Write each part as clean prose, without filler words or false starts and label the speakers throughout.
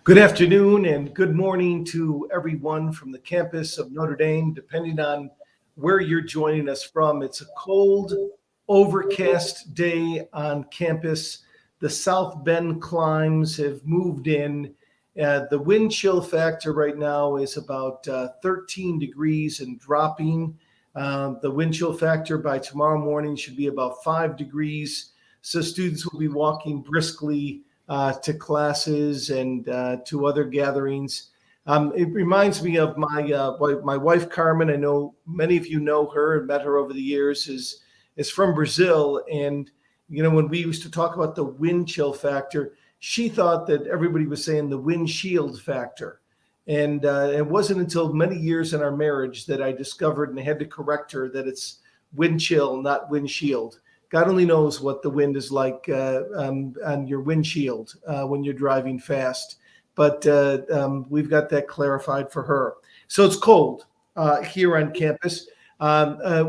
Speaker 1: Good afternoon and good morning to everyone from the campus of Notre Dame, depending on where you're joining us from. It's a cold, overcast day on campus. The South Bend climbs have moved in. The wind chill factor right now is about 13 degrees and dropping. The wind chill factor by tomorrow morning should be about 5 degrees. So students will be walking briskly to classes and to other gatherings. It reminds me of my wife, Carmen. I know many of you know her and met her over the years, is from Brazil. And, when we used to talk about the wind chill factor, she thought that everybody was saying the windshield factor. And it wasn't until many years in our marriage that I discovered and had to correct her that it's wind chill, not windshield. God only knows what the wind is like on your windshield when you're driving fast. But we've got that clarified for her. So it's cold here on campus.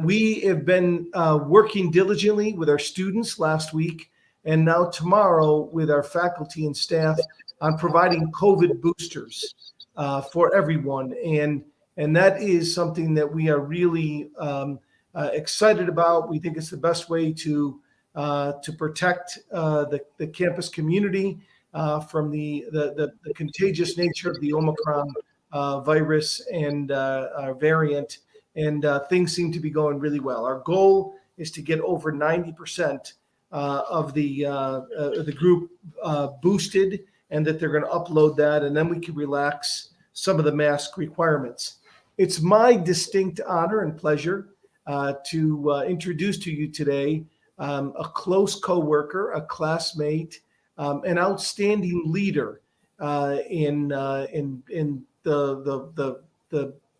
Speaker 1: We have been working diligently with our students last week and now tomorrow with our faculty and staff on providing COVID boosters for everyone. And that is something that we are really excited about. We think it's the best way to protect the campus community from the contagious nature of the Omicron virus and variant. And things seem to be going really well. Our goal is to get over 90% of the group boosted, and that they're going to upload that, and then we can relax some of the mask requirements. It's my distinct honor and pleasure to introduce to you today a close coworker, a classmate, an outstanding leader in the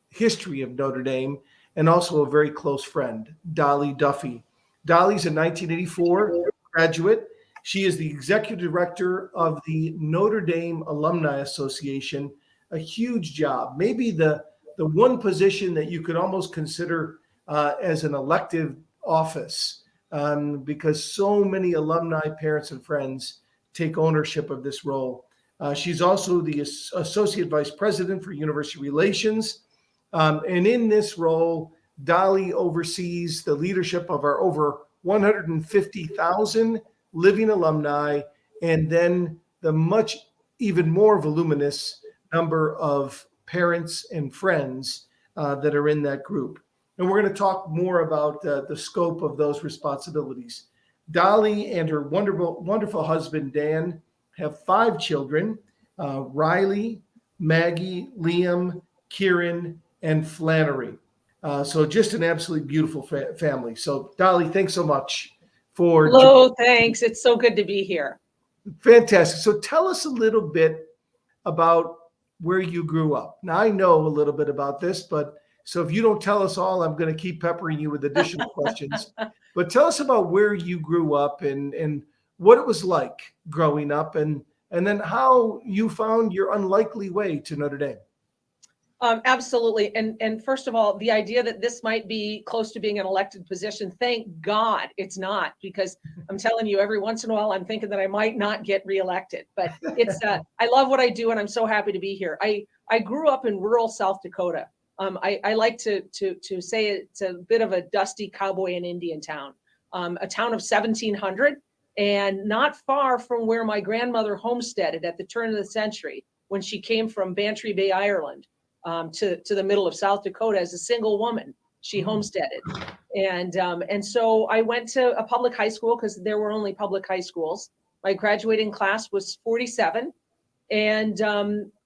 Speaker 1: history of Notre Dame, and also a very close friend, Dolly Duffy. Dolly's a 1984 graduate. She is the executive director of the Notre Dame Alumni Association, a huge job, maybe the one position that you could almost consider as an elective office, because so many alumni, parents, and friends take ownership of this role. She's also the Associate Vice President for University Relations. And in this role, Dolly oversees the leadership of our over 150,000 living alumni, and then the even more voluminous number of parents and friends that are in that group. And we're going to talk more about the scope of those responsibilities. Dolly and her wonderful husband, Dan, have 5 children, Riley, Maggie, Liam, Kieran, and Flannery. So just an absolutely beautiful family. So Dolly, thanks so much for—
Speaker 2: Hello, thanks. It's so good to be here.
Speaker 1: Fantastic. So tell us a little bit about where you grew up. Now, I know a little bit about this, but so if you don't tell us all, I'm going to keep peppering you with additional questions. But tell us about where you grew up and what it was like growing up, and then how you found your unlikely way to Notre Dame.
Speaker 2: Absolutely. And first of all, the idea that this might be close to being an elected position, thank God it's not, because I'm telling you, every once in a while, I'm thinking that I might not get reelected. But it's I love what I do, and I'm so happy to be here. I grew up in rural South Dakota. I like to say it's a bit of a dusty cowboy and Indian town, a town of 1,700, and not far from where my grandmother homesteaded at the turn of the century when she came from Bantry Bay, Ireland. To the middle of South Dakota as a single woman. She homesteaded. And so I went to a public high school because there were only public high schools. My graduating class was 47. And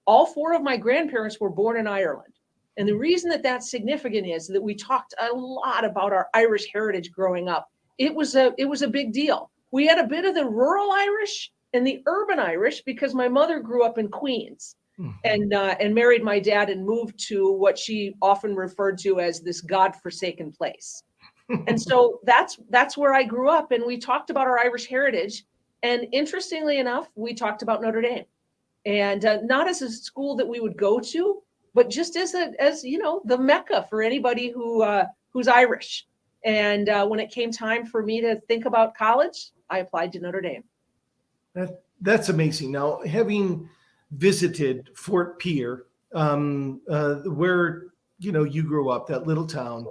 Speaker 2: all 4 of my grandparents were born in Ireland. And the reason that that's significant is that we talked a lot about our Irish heritage growing up. It was a big deal. We had a bit of the rural Irish and the urban Irish because my mother grew up in Queens. And married my dad and moved to what she often referred to as this godforsaken place. And so that's where I grew up, and we talked about our Irish heritage. And interestingly enough, we talked about Notre Dame, and not as a school that we would go to, but just as the Mecca for anybody who's Irish. And when it came time for me to think about college, I applied to Notre Dame.
Speaker 1: That's amazing. Now, having visited Fort Pierre, where, you grew up, that little town,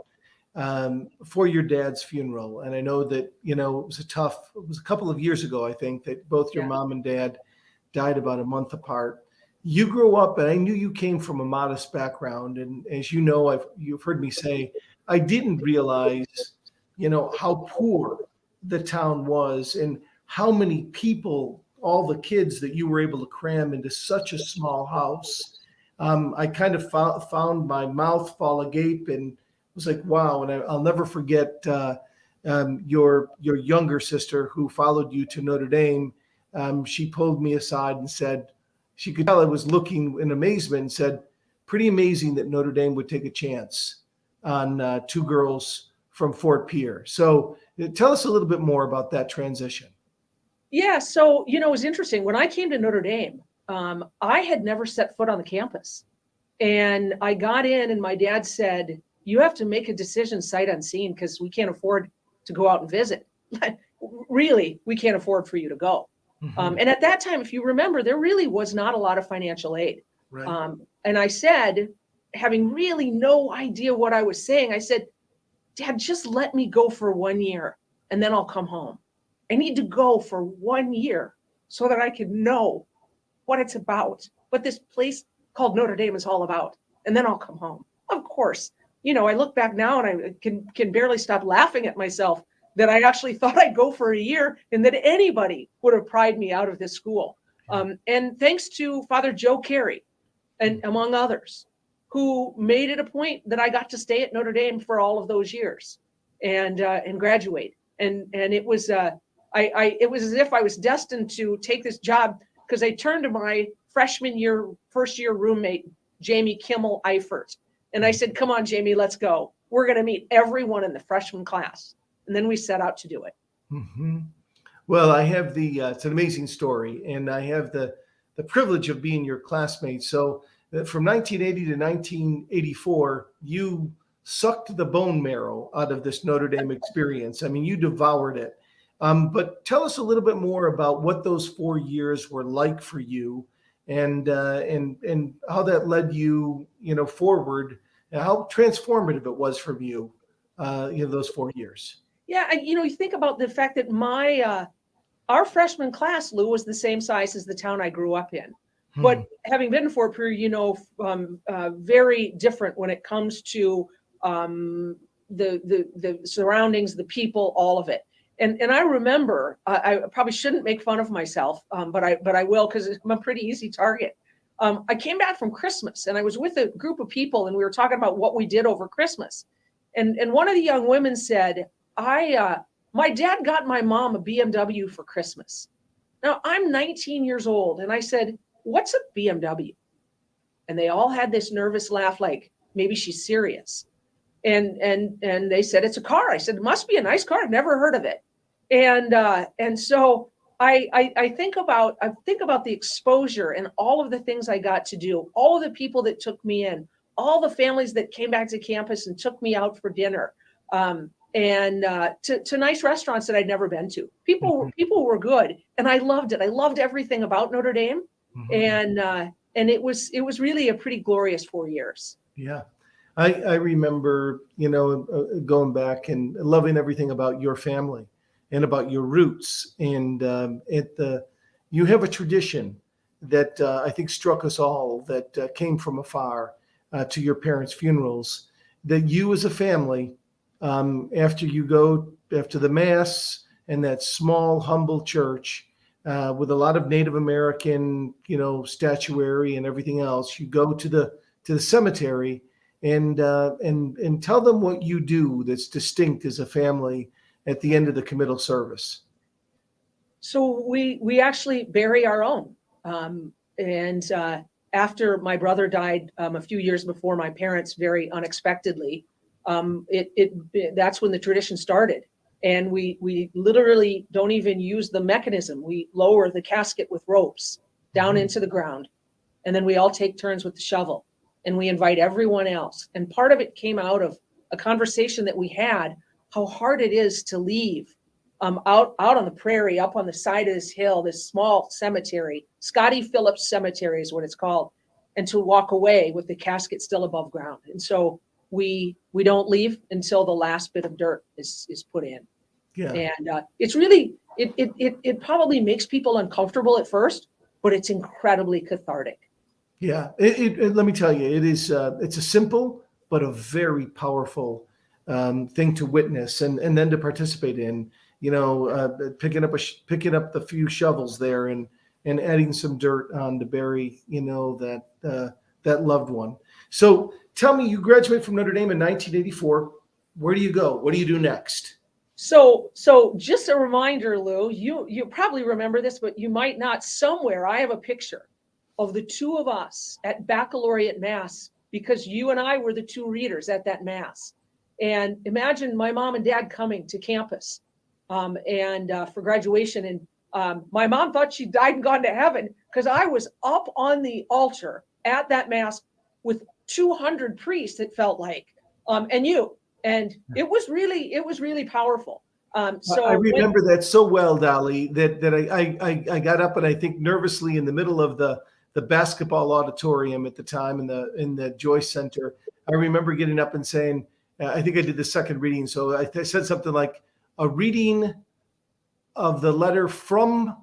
Speaker 1: for your dad's funeral. And I know that, it was a couple of years ago, I think, that both your
Speaker 2: Yeah.
Speaker 1: mom and dad died about a month apart. You grew up, and I knew you came from a modest background. And as you know, you've heard me say, I didn't realize, how poor the town was and how many people, all the kids that you were able to cram into such a small house. I kind of found my mouth fall agape and was like, wow. And I'll never forget your younger sister who followed you to Notre Dame. She pulled me aside and said, she could tell I was looking in amazement, and said, pretty amazing that Notre Dame would take a chance on two girls from Fort Pierre. So tell us a little bit more about that transition.
Speaker 2: Yeah. So, it was interesting. When I came to Notre Dame, I had never set foot on the campus. And I got in and my dad said, you have to make a decision sight unseen because we can't afford to go out and visit. Really, we can't afford for you to go.
Speaker 1: Mm-hmm.
Speaker 2: And at that time, if you remember, there really was not a lot of financial aid.
Speaker 1: Right.
Speaker 2: And I said, having really no idea what I was saying, I said, Dad, just let me go for 1 year and then I'll come home. I need to go for 1 year so that I can know what it's about, what this place called Notre Dame is all about. And then I'll come home. Of course, I look back now and I can barely stop laughing at myself that I actually thought I'd go for a year and that anybody would have pried me out of this school. And thanks to Father Joe Carey, and among others, who made it a point that I got to stay at Notre Dame for all of those years and graduate. And it was it was as if I was destined to take this job, because I turned to my first year roommate, Jamie Kimmel Eifert, and I said, come on, Jamie, let's go. We're going to meet everyone in the freshman class. And then we set out to do it.
Speaker 1: Mm-hmm. Well, I have it's an amazing story, and I have the privilege of being your classmate. So from 1980 to 1984, you sucked the bone marrow out of this Notre Dame experience. I mean, you devoured it. But tell us a little bit more about what those 4 years were like for you, and how that led you, forward, and how transformative it was for you, those 4 years.
Speaker 2: Yeah, you think about the fact that our freshman class, Lou, was the same size as the town I grew up in. But having been in Fort Pierre, very different when it comes to the surroundings, the people, all of it. And I remember, I probably shouldn't make fun of myself, but I will, because I'm a pretty easy target. I came back from Christmas and I was with a group of people and we were talking about what we did over Christmas. And one of the young women said, my dad got my mom a BMW for Christmas. Now I'm 19 years old. And I said, what's a BMW? And they all had this nervous laugh, like maybe she's serious. And they said, it's a car. I said, it must be a nice car. I've never heard of it. And so I think about the exposure and all of the things I got to do, all of the people that took me in, all the families that came back to campus and took me out for dinner, and to nice restaurants that I'd never been to. People were good, and I loved it. I loved everything about Notre Dame, and it was really a pretty glorious 4 years.
Speaker 1: Yeah. I remember, going back and loving everything about your family and about your roots. And you have a tradition that I think struck us all, that came from afar to your parents' funerals, that you as a family, after the Mass and that small, humble church with a lot of Native American, statuary and everything else, you go to the cemetery and tell them what you do that's distinct as a family at the end of the committal service.
Speaker 2: So we actually bury our own. And after my brother died a few years before my parents, very unexpectedly, that's when the tradition started. And we literally don't even use the mechanism. We lower the casket with ropes down into the ground. And then we all take turns with the shovel. And we invite everyone else. And part of it came out of a conversation that we had, how hard it is to leave out on the prairie, up on the side of this hill, this small cemetery, Scotty Phillips Cemetery is what it's called, and to walk away with the casket still above ground. And so we don't leave until the last bit of dirt is put in.
Speaker 1: Yeah.
Speaker 2: And it's really, it probably makes people uncomfortable at first, but it's incredibly cathartic.
Speaker 1: Yeah. Let me tell you, it's a simple but a very powerful thing to witness and then to participate in. Picking up the few shovels there and adding some dirt on to bury, that loved one. So tell me, you graduate from Notre Dame in 1984. Where do you go? What do you do next?
Speaker 2: So just a reminder, Lou, you probably remember this, but you might not. Somewhere I have a picture of the two of us at baccalaureate mass, because you and I were the two readers at that mass. And imagine my mom and dad coming to campus for graduation. And my mom thought she died and gone to heaven because I was up on the altar at that mass with 200 priests, it felt like, and you. And it was really powerful. So
Speaker 1: I remember that so well, Dolly, that I got up and I think nervously in the middle of the basketball auditorium at the time in the Joyce Center. I remember getting up and saying, I think I did the second reading. So I said something like a reading of the letter to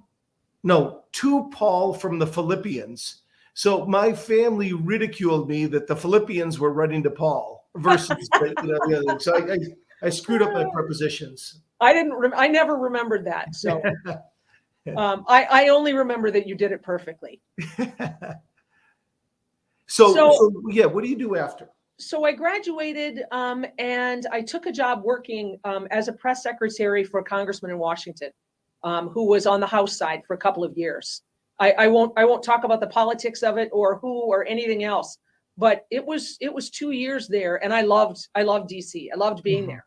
Speaker 1: Paul from the Philippians. So my family ridiculed me that the Philippians were writing to Paul versus the other. So I screwed up my prepositions.
Speaker 2: I never remembered that. So I only remember that you did it perfectly.
Speaker 1: So yeah, what do you do after?
Speaker 2: So I graduated and I took a job working as a press secretary for a congressman in Washington who was on the House side for a couple of years. I won't talk about the politics of it or who or anything else, but it was 2 years there, and I loved DC. I loved being there.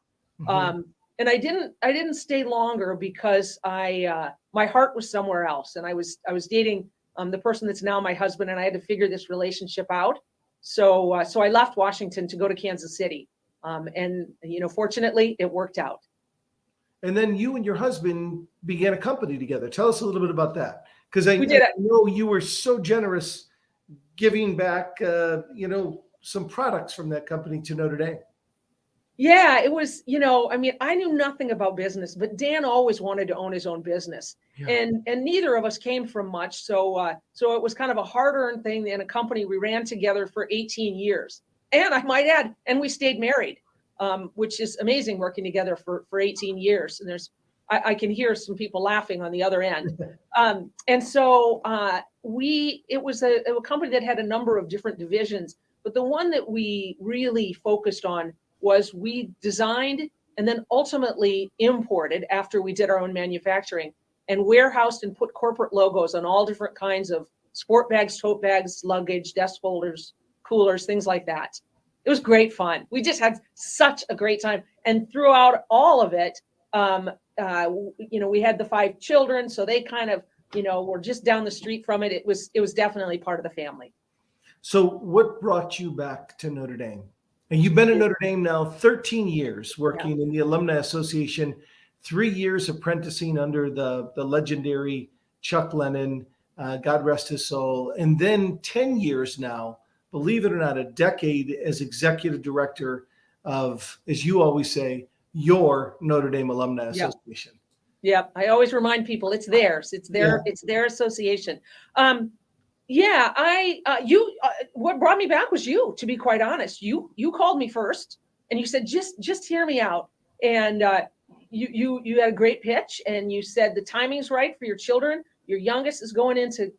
Speaker 2: And I didn't stay longer because my heart was somewhere else, and I was dating the person that's now my husband, and I had to figure this relationship out. So I left Washington to go to Kansas City, and fortunately it worked out.
Speaker 1: And then you and your husband began a company together. Tell us a little bit about that, because I know you were so generous giving back, some products from that company to Notre Dame.
Speaker 2: Yeah, it was, I knew nothing about business, but Dan always wanted to own his own business. Yeah. And neither of us came from much. So it was kind of a hard-earned thing in a company we ran together for 18 years. And I might add, and we stayed married, which is amazing, working together for 18 years. And I can hear some people laughing on the other end. And so it was a company that had a number of different divisions, but the one that we really focused on was we designed and then ultimately imported, after we did our own manufacturing, and warehoused and put corporate logos on all different kinds of sport bags, tote bags, luggage, desk folders, coolers, things like that. It was great fun. We just had such a great time. And throughout all of it, we had the 5 children, so they kind of, were just down the street from it. It was definitely part of the family.
Speaker 1: So what brought you back to Notre Dame? And you've been at Notre Dame now 13 years, working in the Alumni Association, 3 years apprenticing under the legendary Chuck Lennon, God rest his soul, and then 10 years now, believe it or not, a decade as executive director of, as you always say, your Notre Dame Alumni Association.
Speaker 2: Yeah, I always remind people it's theirs. It's their association. What brought me back was you, to be quite honest. You called me first and you said, just hear me out. And you had a great pitch, and you said the timing's right for your children. Your youngest is going into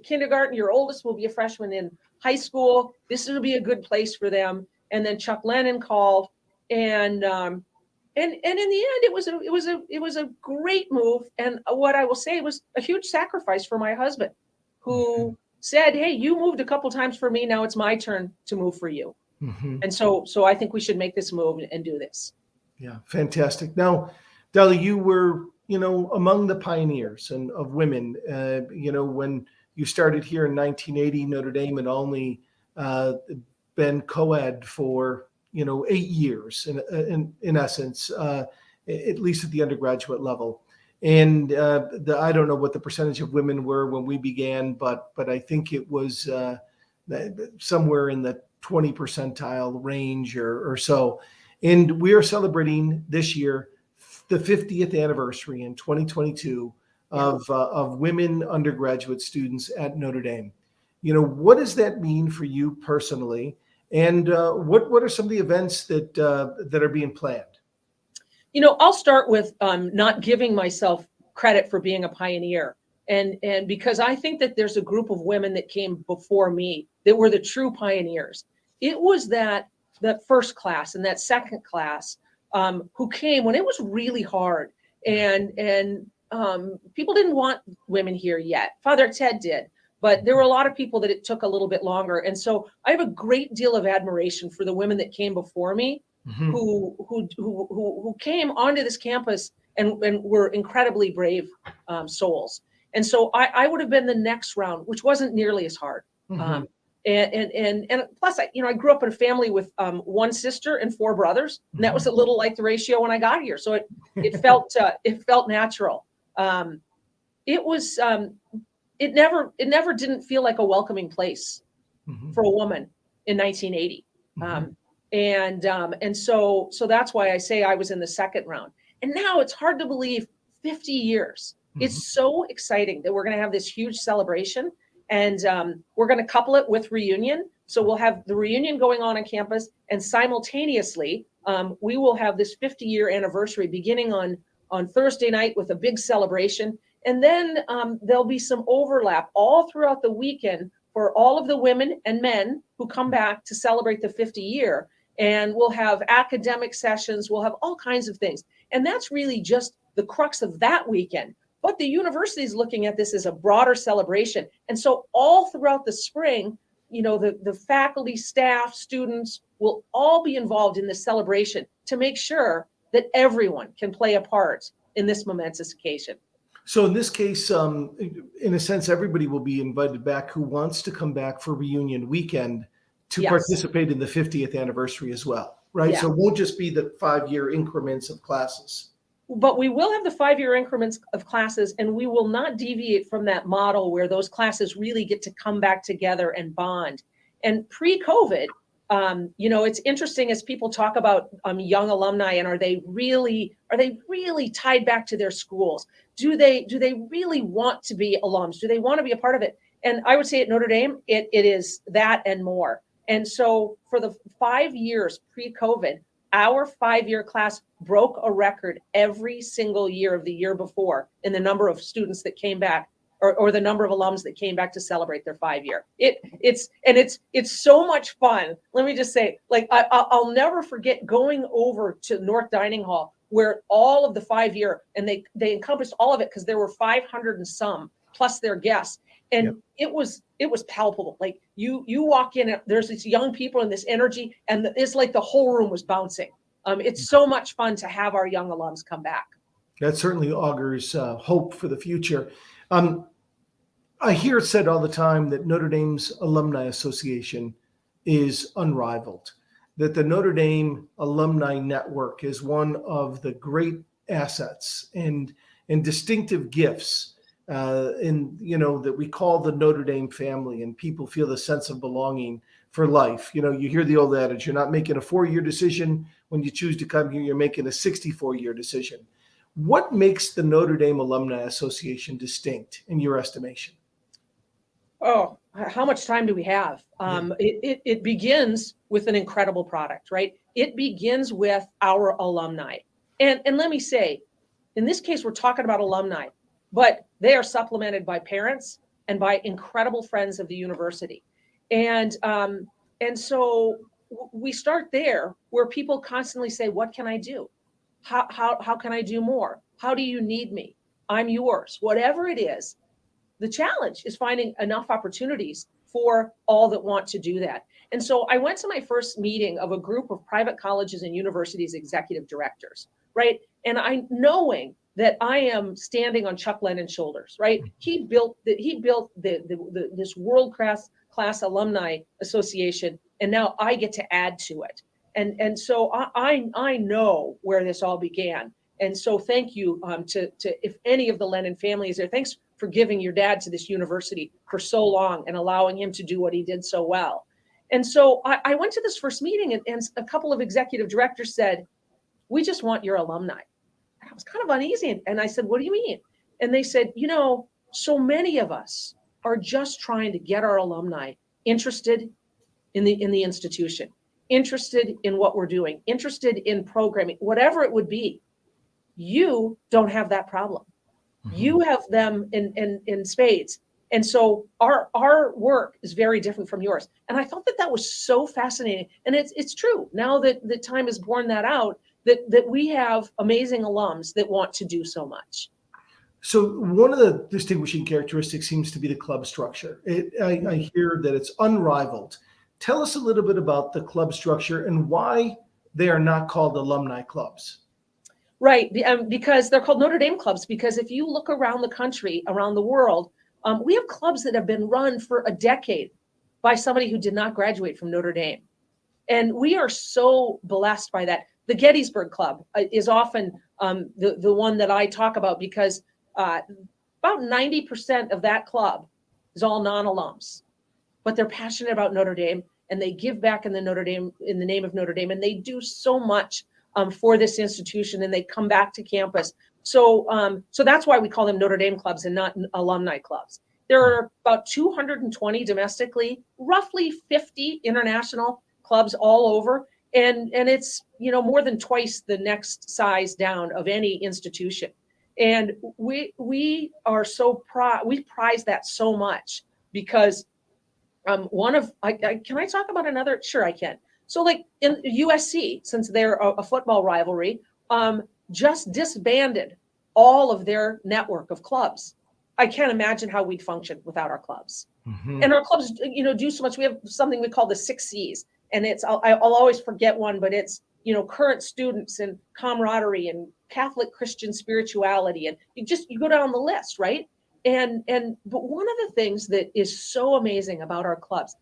Speaker 2: kindergarten. Your oldest will be a freshman in high school. This will be a good place for them. And then Chuck Lennon called, and in the end, it was a great move. And what I will say, it was a huge sacrifice for my husband, who said, "Hey, you moved a couple times for me. Now it's my turn to move for you." Mm-hmm. And so I think we should make this move and do this.
Speaker 1: Yeah, fantastic. Now, Dolly, you were, among the pioneers of women. When you started here in 1980, Notre Dame had only been co-ed for 8 years in essence. at least at the undergraduate level. And I don't know what the percentage of women were when we began, but I think it was somewhere in the 20 percentile range or so. And we are celebrating this year the 50th anniversary in 2022 of women undergraduate students at Notre Dame. What does that mean for you personally? And what are some of the events that are being planned?
Speaker 2: I'll start with not giving myself credit for being a pioneer. And because I think that there's a group of women that came before me that were the true pioneers. It was that first class and that second class who came when it was really hard. And people didn't want women here yet. Father Ted did. But there were a lot of people that it took a little bit longer. And so I have a great deal of admiration for the women that came before me, who came onto this campus and were incredibly brave souls. And so I would have been the next round, which wasn't nearly as hard. And plus, I grew up in a family with one sister and four brothers, and that was a little like the ratio when I got here. So it felt natural. It never didn't feel like a welcoming place for a woman in 1980. And so that's why I say I was in the second round. And now it's hard to believe 50 years. It's so exciting that we're going to have this huge celebration, and we're going to couple it with reunion. So we'll have the reunion going on campus, and simultaneously we will have this 50-year anniversary beginning on Thursday night with a big celebration. And then there'll be some overlap all throughout the weekend for all of the women and men who come back to celebrate the 50 year. And we'll have academic sessions. We'll have all kinds of things. And that's really just the crux of that weekend. But the university is looking at this as a broader celebration. And so all throughout the spring, the faculty, staff, students will all be involved in this celebration to make sure that everyone can play a part in this momentous occasion.
Speaker 1: So in this case, in a sense, everybody will be invited back who wants to come back for reunion weekend to participate in the 50th anniversary as well, right? Yeah. So it won't just be the 5-year increments of classes.
Speaker 2: But we will have the 5-year increments of classes, and we will not deviate from that model where those classes really get to come back together and bond. And pre-COVID, it's interesting as people talk about young alumni and are they really tied back to their schools? Do they really want to be alums? Do they want to be a part of it? And I would say at Notre Dame, it is that and more. And so for the 5 years pre-COVID, our 5-year class broke a record every single year of the year before in the number of students that came back or the number of alums that came back to celebrate their 5-year. It's so much fun. Let me just say, I'll never forget going over to North Dining Hall where all of the 5-year, and they encompassed all of it because there were 500 and some plus their guests. And it was palpable. Like you walk in, there's these young people and this energy, and it's like the whole room was bouncing. It's so much fun to have our young alums come back.
Speaker 1: That certainly augurs hope for the future. I hear it said all the time that Notre Dame's Alumni Association is unrivaled, that the Notre Dame Alumni Network is one of the great assets and distinctive gifts that we call the Notre Dame family, and people feel the sense of belonging for life. You hear the old adage, you're not making a 4-year decision when you choose to come here, you're making a 64-year decision. What makes the Notre Dame Alumni Association distinct in your estimation?
Speaker 2: Oh, how much time do we have? It begins with an incredible product, right? It begins with our alumni. And let me say, in this case, we're talking about alumni, but they are supplemented by parents and by incredible friends of the university. And so we start there where people constantly say, what can I do? How can I do more? How do you need me? I'm yours. Whatever it is, the challenge is finding enough opportunities for all that want to do that. And so I went to my first meeting of a group of private colleges and universities executive directors, right? And knowing that I am standing on Chuck Lennon's shoulders, right? He built this world-class alumni association, and now I get to add to it. And so I know where this all began. And so thank you to if any of the Lennon family is there, thanks for giving your dad to this university for so long and allowing him to do what he did so well. And so I went to this first meeting, and a couple of executive directors said, we just want your alumni. And I was kind of uneasy. And I said, what do you mean? And they said, so many of us are just trying to get our alumni interested in the institution, interested in what we're doing, interested in programming, whatever it would be. You don't have that problem. Mm-hmm. You have them in spades. And so our work is very different from yours. And I thought that was so fascinating. And it's true. Now that the time has borne that out, that we have amazing alums that want to do so much.
Speaker 1: So one of the distinguishing characteristics seems to be the club structure. I hear that it's unrivaled. Tell us a little bit about the club structure and why they are not called alumni clubs.
Speaker 2: Right, because they're called Notre Dame clubs, because if you look around the country, around the world, we have clubs that have been run for a decade by somebody who did not graduate from Notre Dame. And we are so blessed by that. The Gettysburg Club is often the one that I talk about, because about 90% of that club is all non-alums, but they're passionate about Notre Dame, and they give back in the name of Notre Dame, and they do so much for this institution, and they come back to campus. So that's why we call them Notre Dame clubs and not alumni clubs. There are about 220 domestically, roughly 50 international clubs all over, and it's more than twice the next size down of any institution. And we are so we prize that so much, because can I talk about another? Sure, I can. So like in USC, since they're a football rivalry, just disbanded all of their network of clubs. I can't imagine how we'd function without our clubs. Mm-hmm. And our clubs, do so much. We have something we call the 6 C's, and I'll always forget one, but it's current students and camaraderie and Catholic Christian spirituality, and you go down the list, right? But one of the things that is so amazing about our clubs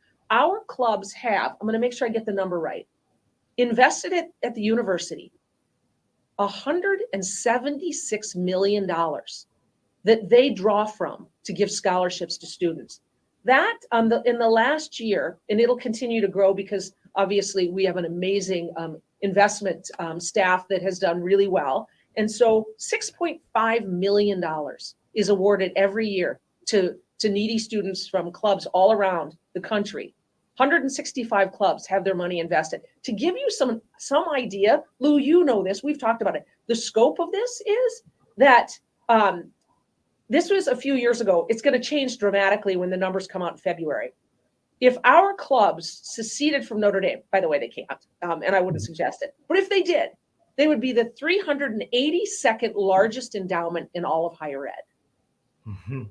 Speaker 2: have, I'm going to make sure I get the number right, invested at the university, $176 million that they draw from to give scholarships to students. That in the last year, and it'll continue to grow, because obviously we have an amazing investment staff that has done really well. And so $6.5 million is awarded every year to needy students from clubs all around the country. 165 clubs have their money invested. To give you some idea, Lou, you know this, we've talked about it. The scope of this is that this was a few years ago. It's going to change dramatically when the numbers come out in February. If our clubs seceded from Notre Dame, by the way, they can't, and I wouldn't suggest it, but if they did, they would be the 382nd largest endowment in all of higher ed.
Speaker 1: Mm-hmm.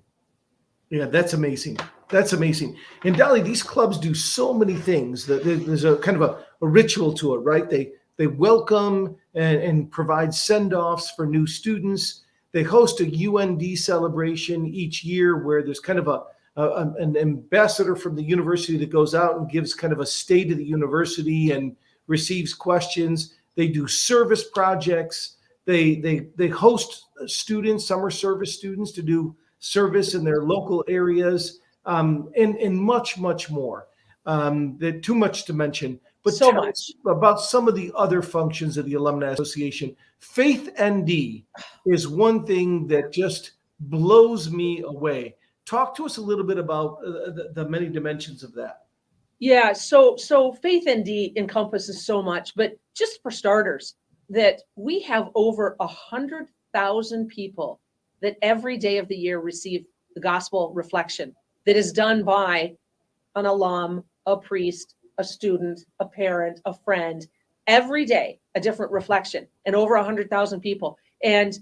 Speaker 1: Yeah, that's amazing. That's amazing. And Dolly, these clubs do so many things. That there's a kind of a ritual to it, right? They welcome and provide send-offs for new students. They host a UND celebration each year where there's kind of an ambassador from the university that goes out and gives kind of a state of the university and receives questions. They do service projects. They host students, summer service students, to do service in their local areas, and much, much more. That too much to mention. But
Speaker 2: so
Speaker 1: tell
Speaker 2: much
Speaker 1: us about some of the other functions of the Alumni Association. ThinkND is one thing that just blows me away. Talk to us a little bit about the many dimensions of that.
Speaker 2: Yeah, so ThinkND encompasses so much, but just for starters, that we have over 100,000 people that every day of the year receive the gospel reflection that is done by an alum, a priest, a student, a parent, a friend, every day, a different reflection, and over 100,000 people. And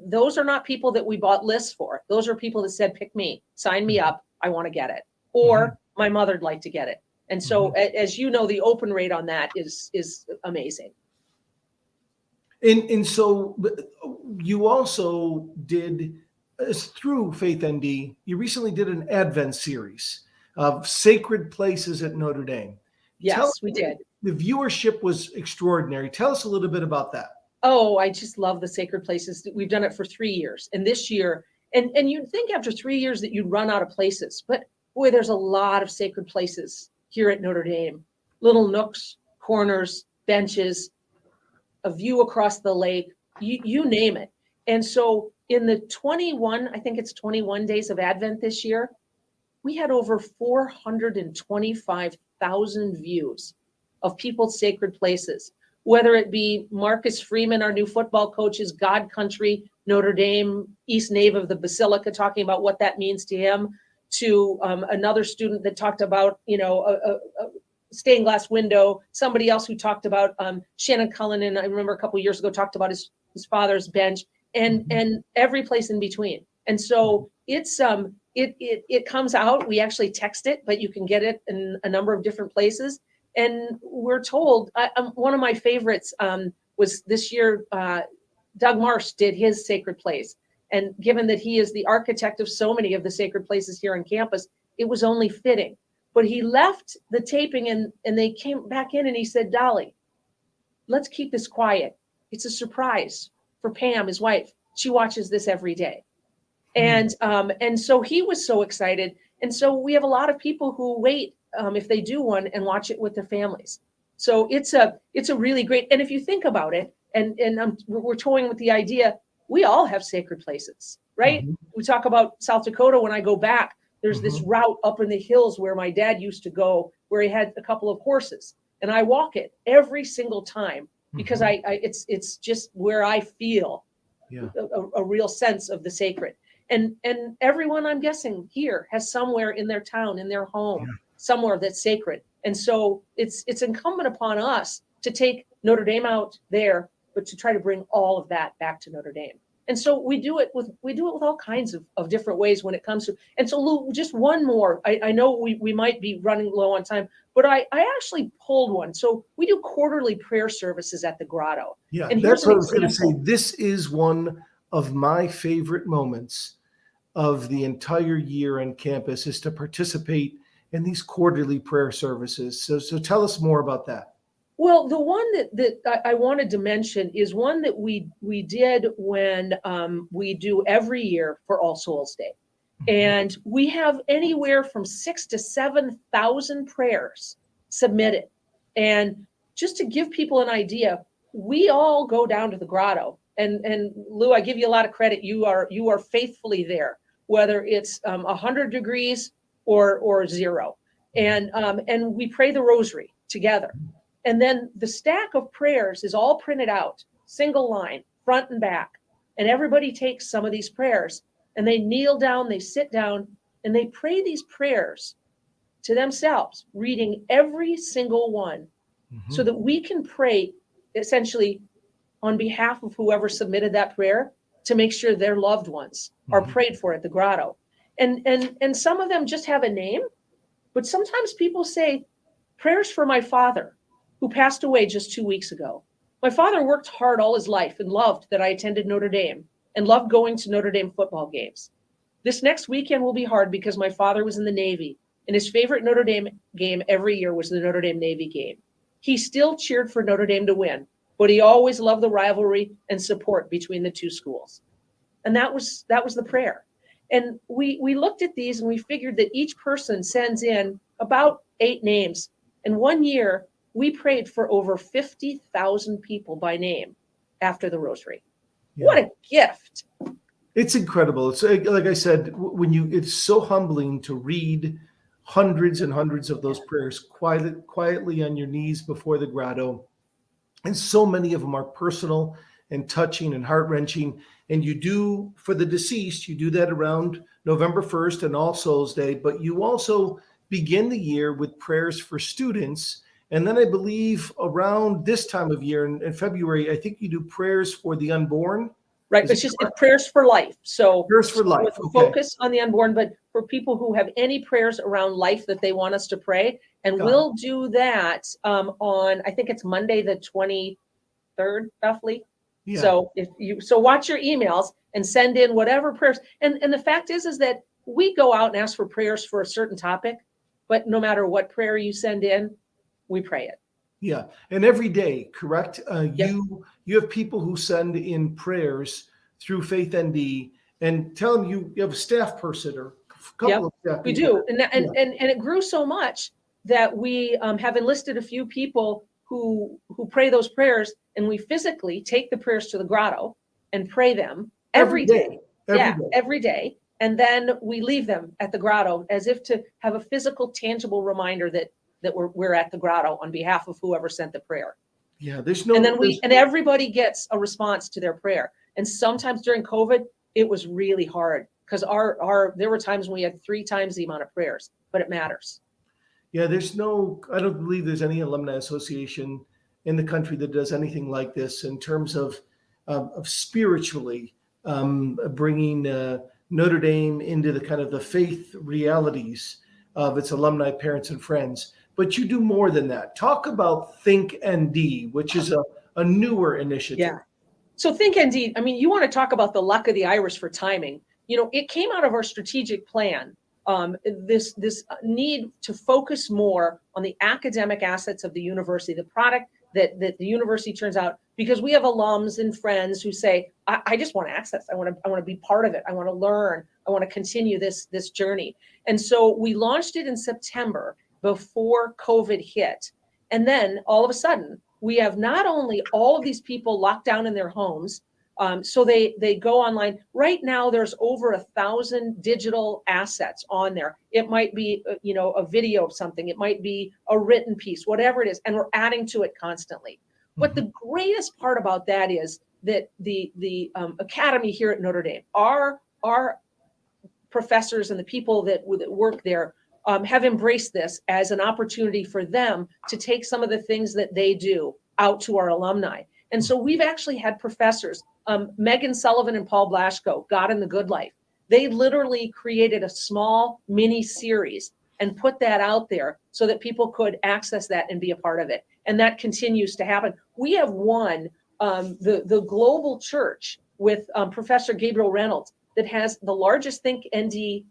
Speaker 2: those are not people that we bought lists for. Those are people that said, pick me, sign me up, I want to get it. Or my mother'd like to get it. And so, as you know, the open rate on that is amazing.
Speaker 1: And so you also did, through ThinkND, you recently did an Advent series of sacred places at Notre Dame.
Speaker 2: Yes, we did.
Speaker 1: The viewership was extraordinary. Tell us a little bit about that.
Speaker 2: Oh, I just love the sacred places. We've done it for 3 years. And this year, and you'd think after 3 years that you'd run out of places, but boy, there's a lot of sacred places here at Notre Dame. Little nooks, corners, benches, a view across the lake, you name it. And so in the 21, I think it's 21 days of Advent this year, we had over 425,000 views of people's sacred places, whether it be Marcus Freeman, our new football coach's God Country, Notre Dame, East Nave of the Basilica, talking about what that means to him, to another student that talked about, a stained glass window, somebody else who talked about Shannon Cullinan, I remember a couple of years ago, talked about his father's bench, and every place in between. And so it's it comes out, we actually text it, but you can get it in a number of different places. And we're told, one of my favorites was this year, Doug Marsh did his sacred place. And given that he is the architect of so many of the sacred places here on campus, it was only fitting. But he left the taping and they came back in and he said, Dolly, let's keep this quiet. It's a surprise for Pam, his wife. She watches this every day. And so he was so excited. And so we have a lot of people who wait if they do one and watch it with their families. So it's a really great, and if you think about it, and we're toying with the idea, we all have sacred places, right? We talk about South Dakota. When I go back, there's this route up in the hills where my dad used to go, where he had a couple of horses, and I walk it every single time because it's just where I feel a real sense of the sacred. And everyone, I'm guessing, here has somewhere in their town, in their home, somewhere that's sacred. And so it's incumbent upon us to take Notre Dame out there, but to try to bring all of that back to Notre Dame. And so we do it with all kinds of different ways when it comes to. And so Lou, just one more. I know we might be running low on time, but I actually pulled one. So we do quarterly prayer services at the Grotto.
Speaker 1: Yeah,
Speaker 2: and
Speaker 1: that's what I was going to say. This is one of my favorite moments of the entire year on campus, is to participate in these quarterly prayer services. So tell us more about that.
Speaker 2: Well, the one that I wanted to mention is one that we did when we do every year for All Souls Day. And we have anywhere from 6,000 to 7,000 prayers submitted. And just to give people an idea, we all go down to the Grotto. And Lou, I give you a lot of credit. You are faithfully there, whether it's 100 degrees or 0. And we pray the rosary together. And then the stack of prayers is all printed out, single line, front and back. And everybody takes some of these prayers and they kneel down, they sit down, and they pray these prayers to themselves, reading every single one, so that we can pray essentially on behalf of whoever submitted that prayer to make sure their loved ones are prayed for at the Grotto. And some of them just have a name, but sometimes people say, prayers for my father, who passed away just 2 weeks ago. My father worked hard all his life and loved that I attended Notre Dame and loved going to Notre Dame football games. This next weekend will be hard because my father was in the Navy, and his favorite Notre Dame game every year was the Notre Dame Navy game. He still cheered for Notre Dame to win, but he always loved the rivalry and support between the two schools. And that was the prayer. And we looked at these and we figured that each person sends in about 8 names. And one year, we prayed for over 50,000 people by name after the rosary. Yeah. What a gift.
Speaker 1: It's incredible. It's like I said, it's so humbling to read hundreds and hundreds of those prayers quietly on your knees before the Grotto. And so many of them are personal and touching and heart-wrenching. And you do, for the deceased, you do that around November 1st and All Souls Day, but you also begin the year with prayers for students. And then I believe around this time of year in February, I think you do prayers for the unborn.
Speaker 2: Right. It's prayers for life. So
Speaker 1: prayers for life.
Speaker 2: With focus on the unborn, but for people who have any prayers around life that they want us to pray. And we'll do that on, I think it's Monday, the 23rd, roughly. Yeah. So watch your emails and send in whatever prayers. And the fact is that we go out and ask for prayers for a certain topic, but no matter what prayer you send in, we pray it.
Speaker 1: Yeah, and every day, correct?
Speaker 2: Yep,
Speaker 1: You have people who send in prayers through ThinkND, and tell them you have a staff person or a couple
Speaker 2: yep,
Speaker 1: of staff
Speaker 2: we
Speaker 1: people.
Speaker 2: do.
Speaker 1: Yeah,
Speaker 2: And it grew so much that we have enlisted a few people who pray those prayers, and we physically take the prayers to the grotto and pray them
Speaker 1: every
Speaker 2: every day.
Speaker 1: day, every
Speaker 2: Yeah,
Speaker 1: day.
Speaker 2: every day. And then we leave them at the grotto as if to have a physical, tangible reminder that we're at the grotto on behalf of whoever sent the prayer.
Speaker 1: Yeah, there's
Speaker 2: And
Speaker 1: no,
Speaker 2: then
Speaker 1: there's,
Speaker 2: everybody gets a response to their prayer. And sometimes during COVID, it was really hard because there were times when we had 3 times the amount of prayers, but it matters.
Speaker 1: yeah, there's no, I don't believe there's any alumni association in the country that does anything like this in terms of spiritually bringing Notre Dame into the kind of the faith realities of its alumni, parents, and friends. But you do more than that. Talk about ThinkND, which is a newer initiative.
Speaker 2: Yeah. So ThinkND, I mean, you want to talk about the luck of the Irish for timing. It came out of our strategic plan. This need to focus more on the academic assets of the university, the product that the university turns out, because we have alums and friends who say, I just want access. I want to be part of it. I want to learn. I want to continue this journey. And so we launched it in September before COVID hit. And then all of a sudden, we have not only all of these people locked down in their homes, so they go online. Right now, there's over 1,000 digital assets on there. It might be, a video of something. It might be a written piece, whatever it is, and we're adding to it constantly. But the greatest part about that is that the academy here at Notre Dame, our professors and the people that work there have embraced this as an opportunity for them to take some of the things that they do out to our alumni. And so we've actually had professors, Megan Sullivan and Paul Blaschko, God in the Good Life. They literally created a small mini series and put that out there so that people could access that and be a part of it. And that continues to happen. We have won the global church with Professor Gabriel Reynolds that has the largest ThinkND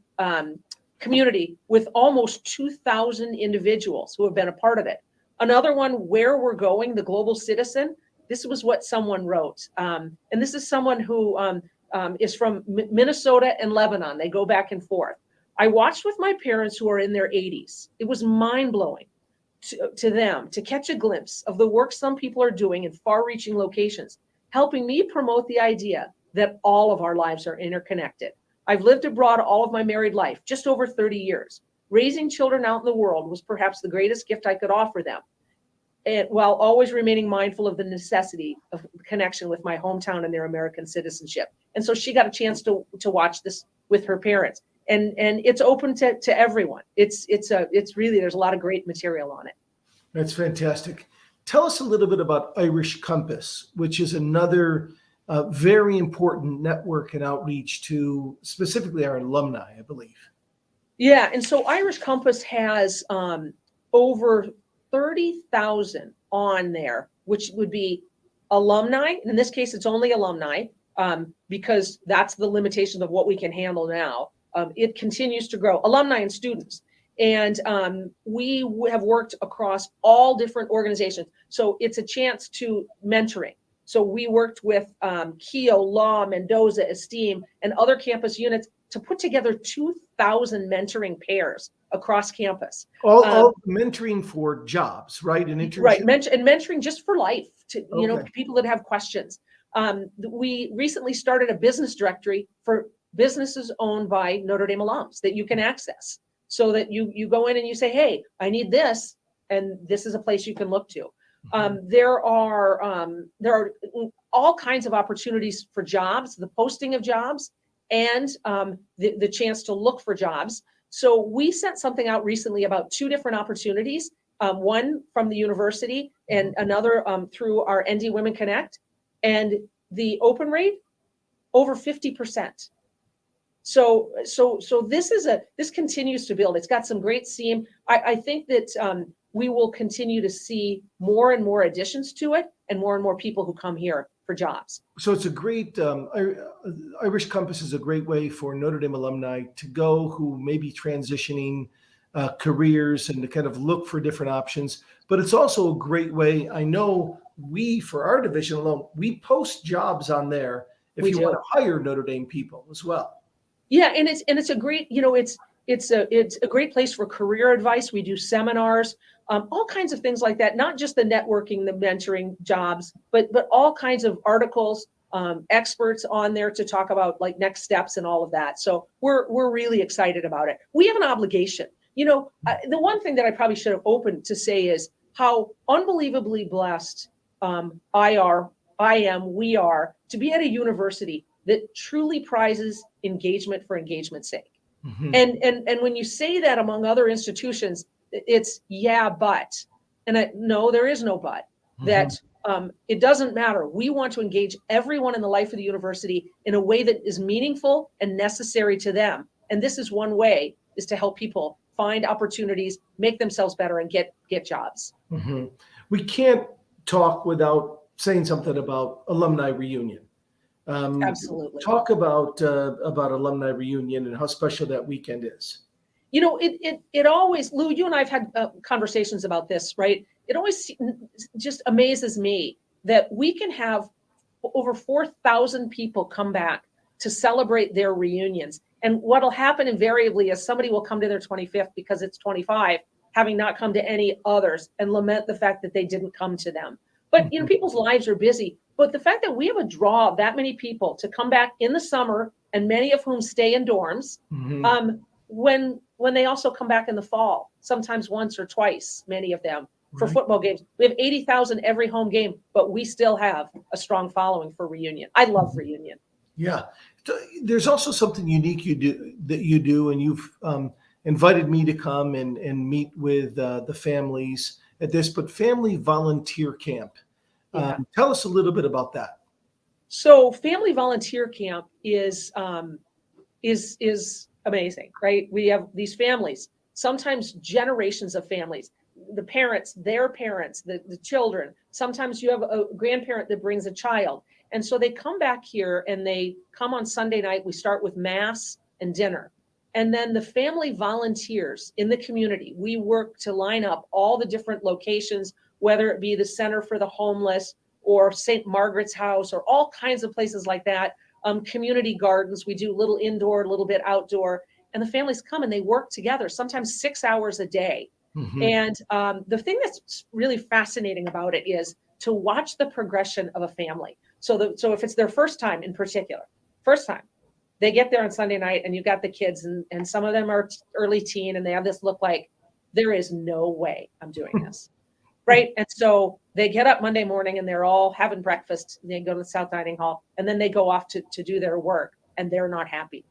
Speaker 2: community with almost 2,000 individuals who have been a part of it. Another one, Where We're Going, the Global Citizen. This was what someone wrote. And this is someone who is from Minnesota and Lebanon. They go back and forth. I watched with my parents who are in their 80s. It was mind-blowing to them to catch a glimpse of the work some people are doing in far-reaching locations, helping me promote the idea that all of our lives are interconnected. I've lived abroad all of my married life, just over 30 years. Raising children out in the world was perhaps the greatest gift I could offer them, and while always remaining mindful of the necessity of connection with my hometown and their American citizenship. And so she got a chance to watch this with her parents. And it's open to everyone. It's really, there's a lot of great material on it.
Speaker 1: That's fantastic. Tell us a little bit about Irish Compass, which is another very important network and outreach to specifically our alumni, I believe.
Speaker 2: Yeah, and so Irish Compass has over 30,000 on there, which would be alumni. In this case, it's only alumni because that's the limitation of what we can handle now. It continues to grow, alumni and students. And we have worked across all different organizations. So it's a chance to mentoring. So we worked with Keough, Law, Mendoza, Esteem, and other campus units to put together 2,000 mentoring pairs across campus.
Speaker 1: All mentoring for jobs, right? And internship.
Speaker 2: Right, and mentoring just for life to
Speaker 1: Okay.
Speaker 2: people that have questions. We recently started a business directory for businesses owned by Notre Dame alums that you can access, so that you go in and you say, hey, I need this, and this is a place you can look to. There are all kinds of opportunities for jobs, the posting of jobs, and the chance to look for jobs. So we sent something out recently about 2 different opportunities, one from the university and another through our ND Women Connect, and the open rate over 50%. So this continues to build. It's got some great steam. I think that we will continue to see more and more additions to it, and more people who come here for jobs.
Speaker 1: So it's a great, Irish Compass is a great way for Notre Dame alumni to go who may be transitioning careers and to kind of look for different options. But it's also a great way. I know for our division alone, we post jobs on there if
Speaker 2: We
Speaker 1: you
Speaker 2: do.
Speaker 1: want to hire Notre Dame people as well.
Speaker 2: Yeah, and it's a great, it's a great place for career advice. We do seminars, all kinds of things like that. Not just the networking, the mentoring jobs, but all kinds of articles, experts on there to talk about like next steps and all of that. So we're really excited about it. We have an obligation. The one thing that I probably should have opened to say is how unbelievably blessed we are to be at a university that truly prizes engagement for engagement's sake.
Speaker 1: Mm-hmm.
Speaker 2: And when you say that among other institutions, it's but, and no, there is no but. Mm-hmm. That it doesn't matter. We want to engage everyone in the life of the university in a way that is meaningful and necessary to them. And this is one way, is to help people find opportunities, make themselves better, and get jobs.
Speaker 1: Mm-hmm. We can't talk without saying something about Alumni Reunion.
Speaker 2: Absolutely.
Speaker 1: Talk about Alumni Reunion and how special that weekend is.
Speaker 2: It always, Lou, you and I have had conversations about this, right? It always just amazes me that we can have over 4,000 people come back to celebrate their reunions. And what'll happen invariably is somebody will come to their 25th because it's 25, having not come to any others, and lament the fact that they didn't come to them. But people's lives are busy. But the fact that we have a draw of that many people to come back in the summer, and many of whom stay in dorms, when they also come back in the fall, sometimes once or twice, many of them, for football games. We have 80,000 every home game, but we still have a strong following for Reunion. I love Reunion.
Speaker 1: Yeah. There's also something unique you do, and you've invited me to come and meet with the families at this, but Family Volunteer Camp.
Speaker 2: Yeah.
Speaker 1: Tell us a little bit about that.
Speaker 2: So Family Volunteer Camp is amazing, right? We have these families, sometimes generations of families, the parents, their parents, the children. Sometimes you have a grandparent that brings a child. And so they come back here and they come on Sunday night. We start with mass and dinner. And then the family volunteers in the community, we work to line up all the different locations, whether it be the Center for the Homeless or St. Margaret's House or all kinds of places like that. Community gardens, we do a little indoor, a little bit outdoor, and the families come and they work together, sometimes 6 hours a day. Mm-hmm. And the thing that's really fascinating about it is to watch the progression of a family. So if it's their first time in particular, they get there on Sunday night and you've got the kids and some of them are early teen and they have this look like, there is no way I'm doing this. Right. And so they get up Monday morning and they're all having breakfast. And they go to the South Dining Hall and then they go off to do their work and they're not happy.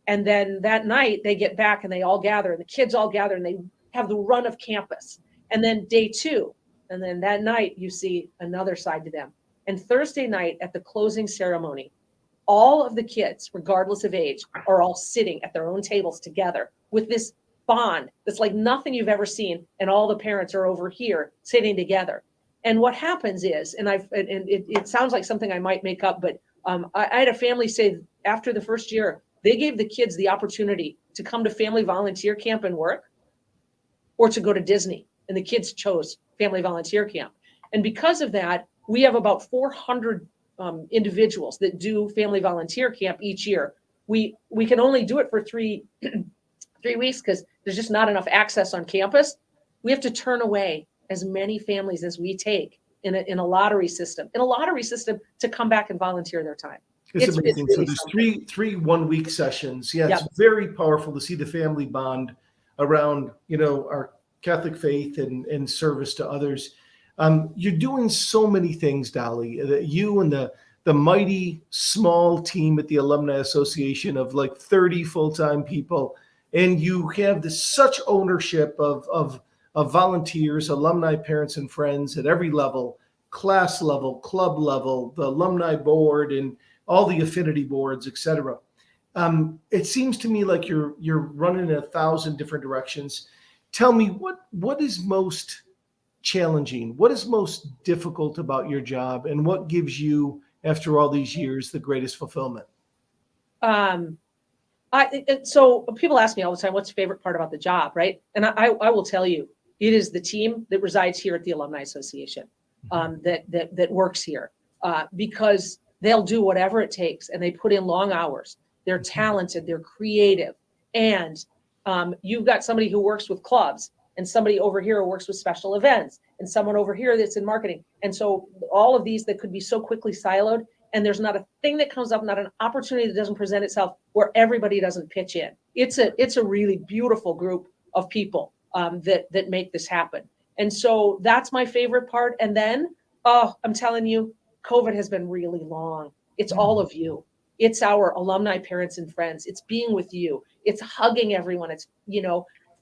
Speaker 2: And then that night they get back and they all gather and the kids all gather and they have the run of campus. And then day 2. And then that night you see another side to them. And Thursday night at the closing ceremony, all of the kids, regardless of age, are all sitting at their own tables together with this bond that's like nothing you've ever seen, and all the parents are over here sitting together. And what happens is, and it sounds like something I might make up, but I had a family say after the first year, they gave the kids the opportunity to come to Family Volunteer Camp and work, or to go to Disney, and the kids chose Family Volunteer Camp. And because of that, we have about 400 individuals that do Family Volunteer Camp each year. We can only do it for 3 weeks because there's just not enough access on campus. We have to turn away as many families as we take in a lottery system, to come back and volunteer their time.
Speaker 1: It's amazing.
Speaker 2: Really
Speaker 1: so there's three 1 week sessions. Yeah, it's
Speaker 2: Yep.
Speaker 1: very powerful to see the family bond around, our Catholic faith and service to others. You're doing so many things, Dolly, that you and the mighty small team at the Alumni Association of like 30 full-time people. And you have such ownership of volunteers, alumni, parents, and friends at every level, class level, club level, the alumni board, and all the affinity boards, et cetera. It seems to me like you're running in 1,000 different directions. Tell me what is most challenging? What is most difficult about your job, and what gives you, after all these years, the greatest fulfillment?
Speaker 2: So people ask me all the time, what's your favorite part about the job, right? And I will tell you, it is the team that resides here at the Alumni Association that works here because they'll do whatever it takes and they put in long hours. They're talented, they're creative, and you've got somebody who works with clubs and somebody over here who works with special events and someone over here that's in marketing. And so all of these that could be so quickly siloed, and there's not a thing that comes up, not an opportunity that doesn't present itself where everybody doesn't pitch in. It's a really beautiful group of people that make this happen. And so that's my favorite part. And then, I'm telling you, COVID has been really long. It's all of you. It's our alumni parents and friends. It's being with you. It's hugging everyone. It's,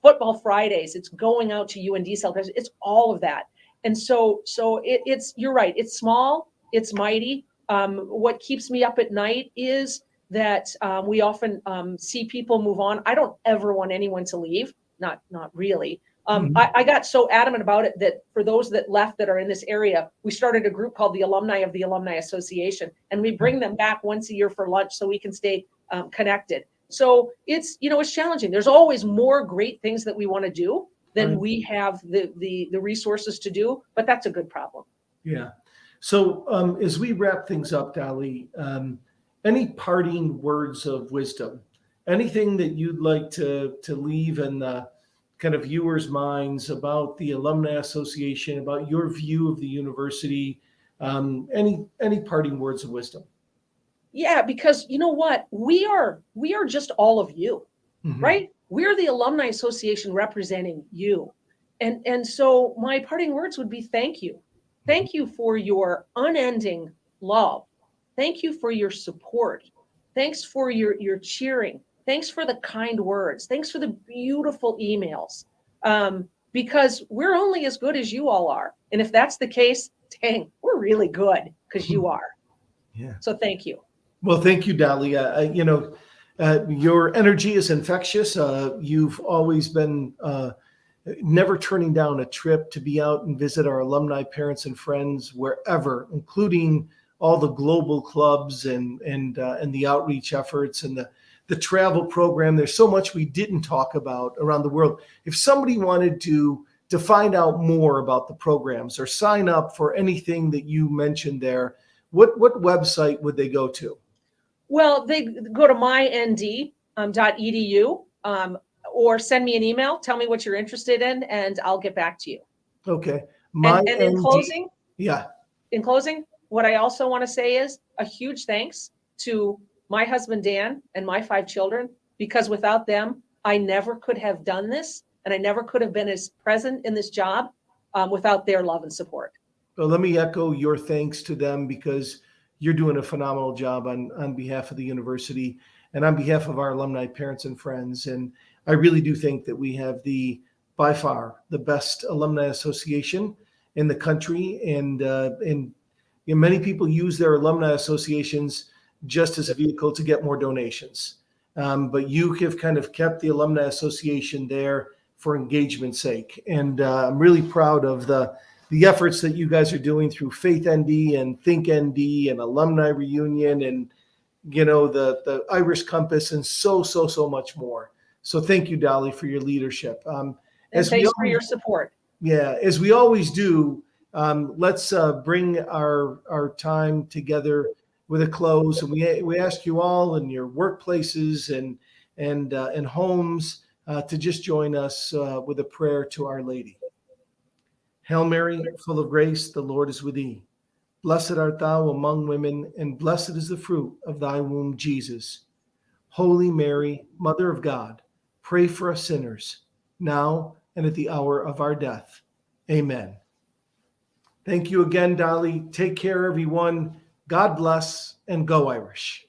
Speaker 2: football Fridays. It's going out to UND celebrations. It's all of that. And so it's, you're right. It's small. It's mighty. What keeps me up at night is that we often see people move on. I don't ever want anyone to leave. Not really. I got so adamant about it that for those that left that are in this area, we started a group called the Alumni of the Alumni Association, and we bring them back once a year for lunch so we can stay connected. So it's, it's challenging. There's always more great things that we want to do than we have the resources to do, but that's a good problem.
Speaker 1: Yeah. So as we wrap things up, Dolly, any parting words of wisdom, anything that you'd like to leave in the kind of viewers' minds about the Alumni Association, about your view of the university, any parting words of wisdom?
Speaker 2: Yeah, because you know what? We are just all of you, right? We're the Alumni Association representing you. And so my parting words would be thank you. Thank you for your unending love. Thank you for your support. Thanks for your cheering. Thanks for the kind words. Thanks for the beautiful emails. Because we're only as good as you all are. And if that's the case, dang, we're really good because you are.
Speaker 1: Yeah.
Speaker 2: So thank you.
Speaker 1: Well, thank you, Dolly. Your energy is infectious. You've always been never turning down a trip to be out and visit our alumni parents and friends wherever, including all the global clubs and the outreach efforts and the travel program. There's so much we didn't talk about around the world. If somebody wanted to find out more about the programs or sign up for anything that you mentioned there, what website would they go to?
Speaker 2: Well, they go to mynd.edu or send me an email. Tell me what you're interested in, and I'll get back to you.
Speaker 1: Okay.
Speaker 2: And in closing,
Speaker 1: in
Speaker 2: closing, what I also want to say is a huge thanks to my husband, Dan, and my 5 children, because without them, I never could have done this, and I never could have been as present in this job without their love and support.
Speaker 1: Well, let me echo your thanks to them because you're doing a phenomenal job on behalf of the university and on behalf of our alumni parents and friends. And I really do think that we have by far the best alumni association in the country. And many people use their alumni associations just as a vehicle to get more donations. But you have kind of kept the alumni association there for engagement's sake. And I'm really proud of the efforts that you guys are doing through ThinkND and ThinkND and Alumni Reunion and, the Irish Compass and so much more. So thank you, Dolly, for your leadership.
Speaker 2: And thanks for your support.
Speaker 1: Yeah, as we always do, let's bring our time together with a close. And we ask you all in your workplaces and homes to just join us with a prayer to Our Lady. Hail Mary, full of grace, the Lord is with thee. Blessed art thou among women, and blessed is the fruit of thy womb, Jesus. Holy Mary, Mother of God, pray for us sinners, now and at the hour of our death. Amen. Thank you again, Dolly. Take care, everyone. God bless, and go Irish.